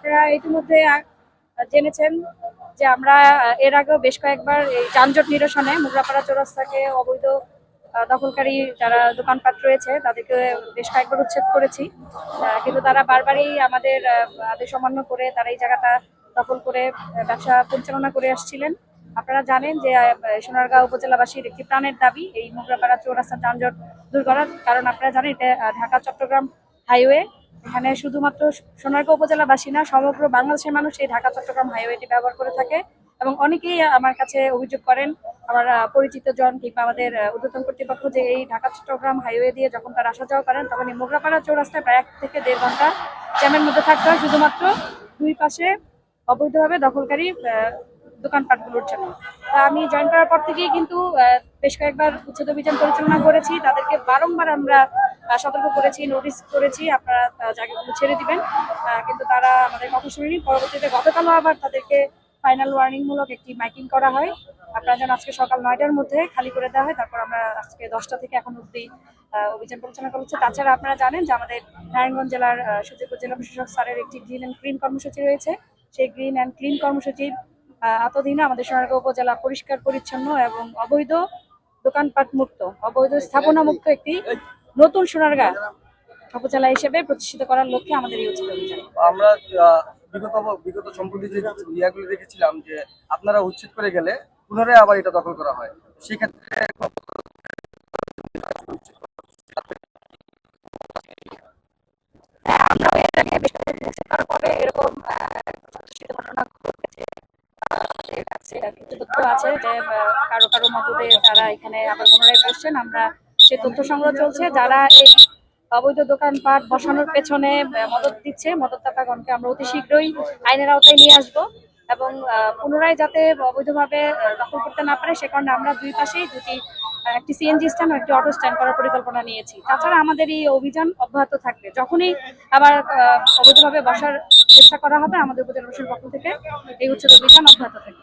আপনারা ইতিমধ্যে জেনেছেন যে আমরা এর আগেও বেশ কয়েকবার এই যানজট নিরসনে মোগরাপাড়া চৌরাস্তাকে অবৈধ দখলকারী যারা দোকানপাট রয়েছে তাদেরকে বেশ কয়েকবার উচ্ছেদ করেছি, কিন্তু তারা বারবারই আমাদের আদেশ অমান্য করে তারা এই জায়গাটা দখল করে ব্যবসা পরিচালনা করে আসছিলেন। আপনারা জানেন যে সোনারগাঁও উপজেলাবাসীর একটি প্রাণের দাবি এই মোগরাপাড়া চৌরাস্তা যানজট দূর করার, কারণ আপনারা জানেন এটা ঢাকা চট্টগ্রাম হাইওয়ে। এখানে শুধুমাত্র সোনারগাঁও উপজেলাবাসী না, সমগ্র বাংলাদেশের মানুষ এই ঢাকা চট্টগ্রাম হাইওয়েটি ব্যবহার করে থাকে এবং অনেকেই আমার কাছে অভিযোগ করেন, আমার পরিচিত জন কিংবা আমাদের ঊর্ধ্বতন কর্তৃপক্ষ, যে এই ঢাকা চট্টগ্রাম হাইওয়ে দিয়ে যখন তারা আসা যাওয়া করেন তখন এই মোগরাপাড়া চৌরাস্তায় প্রায় 1 থেকে 1.5 ঘন্টা জ্যামের মধ্যে থাকতে হয়, শুধুমাত্র দুই পাশে অবৈধভাবে দখলকারী দোকানপাটগুলোর জন্য। তা আমি জয়েন করার পর থেকেই কিন্তু বেশ কয়েকবার উচ্ছেদ অভিযান পরিচালনা করেছি, তাদেরকে বারংবার আমরা সতর্ক করেছি, নোটিশ করেছি আপনারা জায়গাগুলো ছেড়ে দিবেন, কিন্তু তারা আমাদের কথা শুনেনি। পরবর্তীতে গতকালও আবার তাদেরকে ফাইনাল ওয়ার্নিং মূলক একটি মাইকিং করা হয়, আপনারা যেন আজকে সকাল 9টার মধ্যে খালি করে দেওয়া হয়। তারপর আমরা আজকে 10টা থেকে এখন অব্দি অভিযান পরিচালনা করা হচ্ছে। তাছাড়া আপনারা জানেন যে আমাদের নারায়ণগঞ্জ জেলার সুযোগ্য জেলা প্রশাসক স্যারের একটি গ্রিন অ্যান্ড ক্লিন কর্মসূচি রয়েছে। সেই গ্রিন অ্যান্ড ক্লিন কর্মসূচির এতদিনে আমাদের সোনারগাঁও উপজেলা পরিষ্কার পরিচ্ছন্ন এবং অবৈধ দোকানপাট মুক্ত, অবৈধ স্থাপনা মুক্ত একটি নতুন সোনারগাঁ উপজেলা হিসেবে প্রতিষ্ঠিত করার লক্ষ্যে আমাদের এই উচিত অভিযান। আমরা বিগত সম্প্রতি যে ইয়াগুলো দেখেছিলাম যে আপনারা উচ্ছেদ করে গেলে পুনরায় আবার এটা দখল করা হয়, সেক্ষেত্রে আমরা এর আগে বেশ কয়েকদিন চেষ্টার পরে এরকম ঘটনা ঘটেছে। এর কাছে কিছু তথ্য আছে যে কারো কারো মদতে তারা এখানে আবার পুনরায় বসছেন। আমরা সে তথ্য সংগ্রহ চলছে, যারা এই অবৈধ দোকানপাট বসানোর পেছনে মদত দিচ্ছে, মদতদাতাগণকে আমরা অতি শীঘ্রই আইনের আওতায় নিয়ে আসবো এবং পুনরায় যাতে অবৈধভাবে দখল করতে না পারে সে কারণে আমরা দুই পাশেই একটি সিএনজি স্ট্যান্ড ও একটি অটো স্ট্যান্ড করার পরিকল্পনা নিয়েছি। তাছাড়া আমাদের এই অভিযান অব্যাহত থাকবে, যখনই আবার অবৈধভাবে বসার চেষ্টা করা হবে আমাদের উপজেলা প্রশাসনের পক্ষ থেকে এই উচ্ছেদ অভিযান অব্যাহত থাকবে।